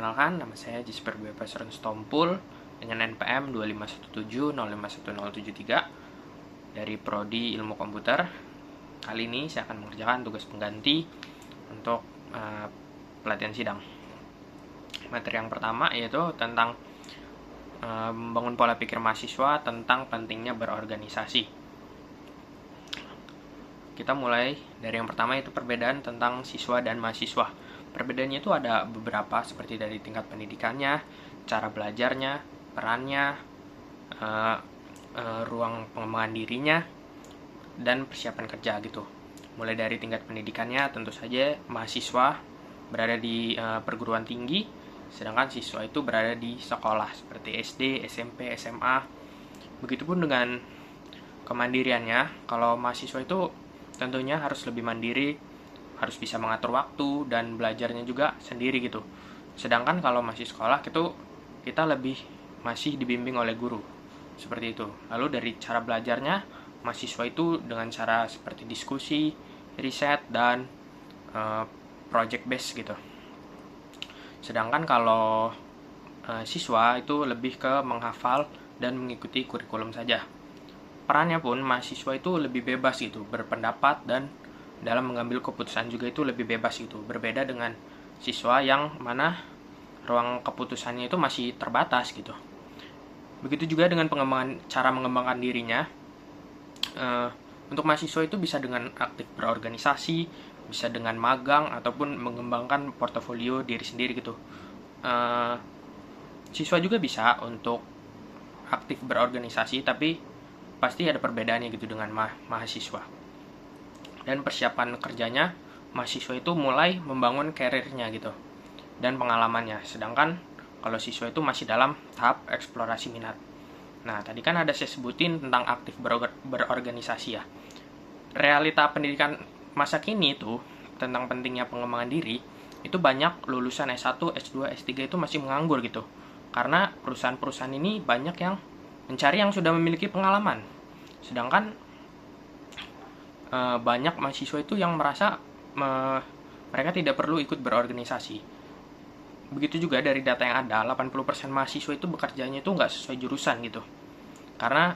Perkenalkan, nama saya Jesper Bebas Stompul dengan NPM 2517051073 dari Prodi Ilmu Komputer. Kali ini saya akan mengerjakan tugas pengganti untuk pelatihan sidang. Materi yang pertama yaitu tentang membangun pola pikir mahasiswa tentang pentingnya berorganisasi. Kita mulai dari yang pertama, yaitu perbedaan tentang siswa dan mahasiswa. Perbedaannya itu ada beberapa, seperti dari tingkat pendidikannya, cara belajarnya, perannya, ruang pengembangan dirinya, dan persiapan kerja gitu. Mulai dari tingkat pendidikannya, tentu saja mahasiswa berada di perguruan tinggi, sedangkan siswa itu berada di sekolah seperti SD, SMP, SMA. Begitupun dengan kemandiriannya, kalau mahasiswa itu tentunya harus lebih mandiri, harus bisa mengatur waktu dan belajarnya juga sendiri gitu. Sedangkan kalau masih sekolah itu kita masih dibimbing oleh guru. Seperti itu. Lalu dari cara belajarnya, mahasiswa itu dengan cara seperti diskusi, riset, dan project based gitu. Sedangkan kalau siswa itu lebih ke menghafal dan mengikuti kurikulum saja. Perannya pun mahasiswa itu lebih bebas gitu, berpendapat dan dalam mengambil keputusan juga itu lebih bebas gitu. Berbeda dengan siswa yang mana ruang keputusannya itu masih terbatas gitu. Begitu juga dengan cara mengembangkan dirinya. Untuk mahasiswa itu bisa dengan aktif berorganisasi, bisa dengan magang, ataupun mengembangkan portofolio diri sendiri gitu. Siswa juga bisa untuk aktif berorganisasi, tapi pasti ada perbedaannya gitu dengan mahasiswa. Dan persiapan kerjanya, mahasiswa itu mulai membangun karirnya gitu dan pengalamannya, sedangkan kalau siswa itu masih dalam tahap eksplorasi minat. Nah, tadi kan ada saya sebutin tentang aktif berorganisasi ya. Realita pendidikan masa kini itu tentang pentingnya pengembangan diri, itu banyak lulusan S1, S2, S3 itu masih menganggur gitu, karena perusahaan-perusahaan ini banyak yang mencari yang sudah memiliki pengalaman, sedangkan banyak mahasiswa itu yang merasa mereka tidak perlu ikut berorganisasi. Begitu juga dari data yang ada, 80% mahasiswa itu bekerjanya itu nggak sesuai jurusan gitu. Karena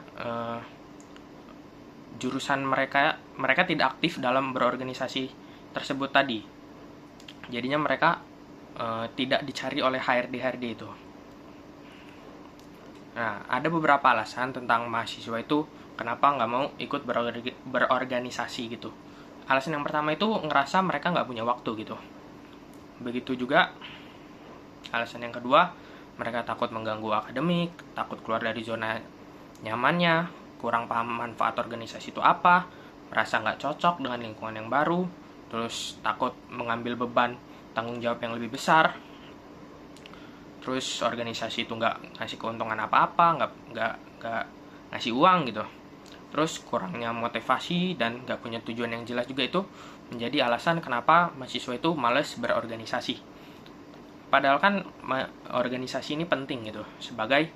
jurusan mereka tidak aktif dalam berorganisasi tersebut tadi. Jadinya mereka tidak dicari oleh HRD itu. Nah, ada beberapa alasan tentang mahasiswa itu kenapa nggak mau ikut berorganisasi gitu. Alasan yang pertama itu ngerasa mereka nggak punya waktu gitu. Begitu juga alasan yang kedua, mereka takut mengganggu akademik, takut keluar dari zona nyamannya, kurang paham manfaat organisasi itu apa, merasa nggak cocok dengan lingkungan yang baru, terus takut mengambil beban tanggung jawab yang lebih besar, terus organisasi itu nggak ngasih keuntungan apa-apa, nggak ngasih uang gitu. Terus kurangnya motivasi dan nggak punya tujuan yang jelas juga itu menjadi alasan kenapa mahasiswa itu malas berorganisasi. Padahal kan organisasi ini penting gitu sebagai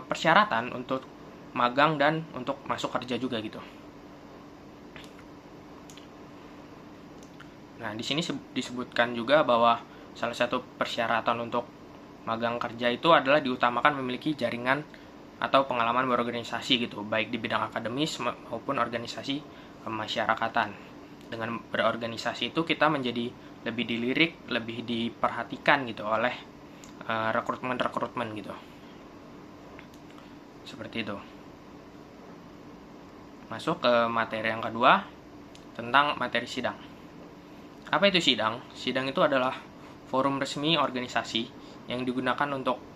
persyaratan untuk magang dan untuk masuk kerja juga gitu. Nah, di sini disebutkan juga bahwa salah satu persyaratan untuk magang kerja itu adalah diutamakan memiliki jaringan atau pengalaman berorganisasi gitu, baik di bidang akademis maupun organisasi kemasyarakatan. Dengan berorganisasi itu kita menjadi lebih dilirik, lebih diperhatikan gitu oleh rekrutmen gitu. Seperti itu. Masuk ke materi yang kedua tentang materi sidang. Apa itu sidang? Sidang itu adalah forum resmi organisasi yang digunakan untuk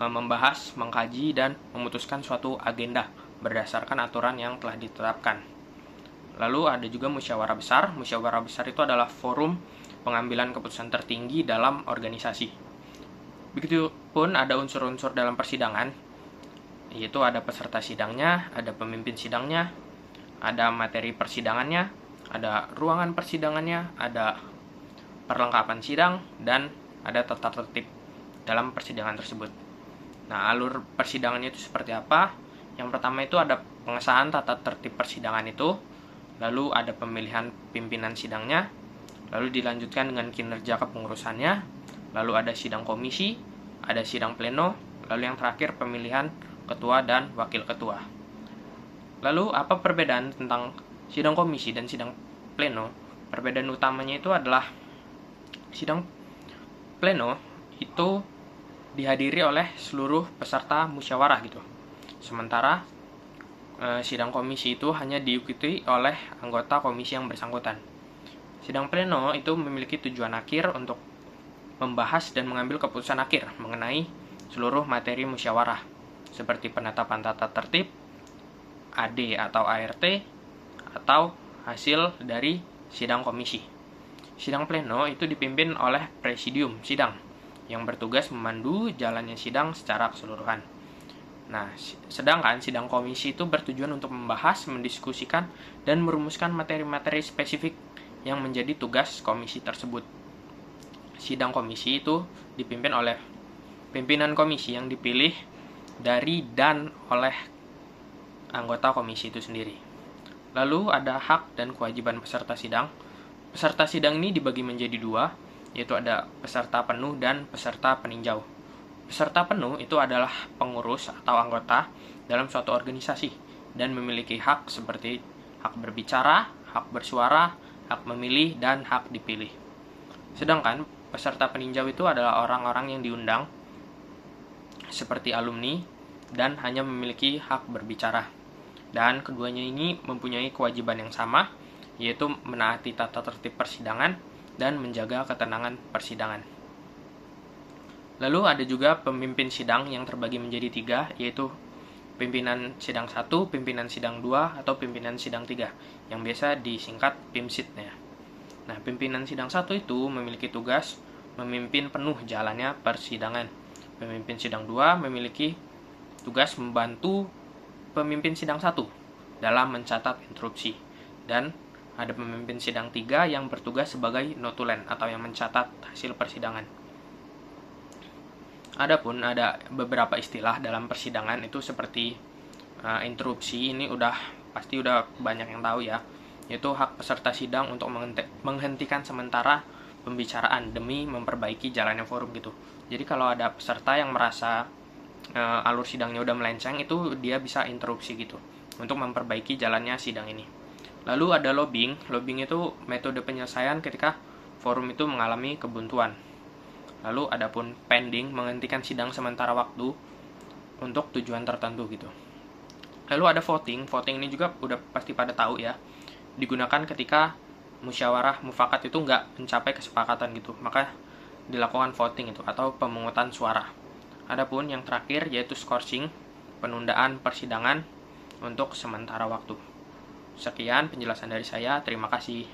membahas, mengkaji, dan memutuskan suatu agenda berdasarkan aturan yang telah ditetapkan. Lalu ada juga musyawarah besar. Musyawarah besar itu adalah forum pengambilan keputusan tertinggi dalam organisasi. Begitupun ada unsur-unsur dalam persidangan, yaitu ada peserta sidangnya, ada pemimpin sidangnya, ada materi persidangannya, ada ruangan persidangannya, ada perlengkapan sidang, dan ada tata tertib dalam persidangan tersebut. Nah, alur persidangannya itu seperti apa? Yang pertama itu ada pengesahan tata tertib persidangan itu, lalu ada pemilihan pimpinan sidangnya, lalu dilanjutkan dengan kinerja kepengurusannya, lalu ada sidang komisi, ada sidang pleno, lalu yang terakhir pemilihan ketua dan wakil ketua. Lalu apa perbedaan tentang sidang komisi dan sidang pleno? Perbedaan utamanya itu adalah sidang pleno itu dihadiri oleh seluruh peserta musyawarah gitu. Sementara sidang komisi itu hanya diikuti oleh anggota komisi yang bersangkutan. Sidang pleno itu memiliki tujuan akhir untuk membahas dan mengambil keputusan akhir mengenai seluruh materi musyawarah, seperti penetapan tata tertib, AD atau ART, atau hasil dari sidang komisi. Sidang pleno itu dipimpin oleh presidium sidang yang bertugas memandu jalannya sidang secara keseluruhan. Nah, sedangkan sidang komisi itu bertujuan untuk membahas, mendiskusikan, dan merumuskan materi-materi spesifik yang menjadi tugas komisi tersebut. Sidang komisi itu dipimpin oleh pimpinan komisi yang dipilih dari dan oleh anggota komisi itu sendiri. Lalu ada hak dan kewajiban peserta sidang. Peserta sidang ini dibagi menjadi dua, yaitu ada peserta penuh dan peserta peninjau. Peserta penuh itu adalah pengurus atau anggota dalam suatu organisasi dan memiliki hak seperti hak berbicara, hak bersuara, hak memilih, dan hak dipilih. Sedangkan peserta peninjau itu adalah orang-orang yang diundang seperti alumni dan hanya memiliki hak berbicara. Dan keduanya ini mempunyai kewajiban yang sama, yaitu menaati tata tertib persidangan dan menjaga ketenangan persidangan. Lalu ada juga pemimpin sidang yang terbagi menjadi 3, yaitu pimpinan sidang 1, pimpinan sidang 2, atau pimpinan sidang 3, yang biasa disingkat PIMSID. Nah, pimpinan sidang 1 itu memiliki tugas memimpin penuh jalannya persidangan. Pemimpin sidang 2 memiliki tugas membantu pemimpin sidang 1 dalam mencatat interupsi. Dan ada pemimpin sidang 3 yang bertugas sebagai notulen atau yang mencatat hasil persidangan. Adapun ada beberapa istilah dalam persidangan itu seperti interupsi, ini pasti udah banyak yang tahu ya, yaitu hak peserta sidang untuk menghentikan sementara pembicaraan demi memperbaiki jalannya forum gitu. Jadi kalau ada peserta yang merasa alur sidangnya udah melenceng, itu dia bisa interupsi gitu untuk memperbaiki jalannya sidang ini. Lalu ada lobbying. Lobbying itu metode penyelesaian ketika forum itu mengalami kebuntuan. Lalu adapun pending, menghentikan sidang sementara waktu untuk tujuan tertentu gitu. Lalu ada voting. Voting ini juga udah pasti pada tahu ya, digunakan ketika musyawarah mufakat itu nggak mencapai kesepakatan gitu, maka dilakukan voting itu atau pemungutan suara. Adapun yang terakhir yaitu scourging, penundaan persidangan untuk sementara waktu. Sekian penjelasan dari saya, terima kasih.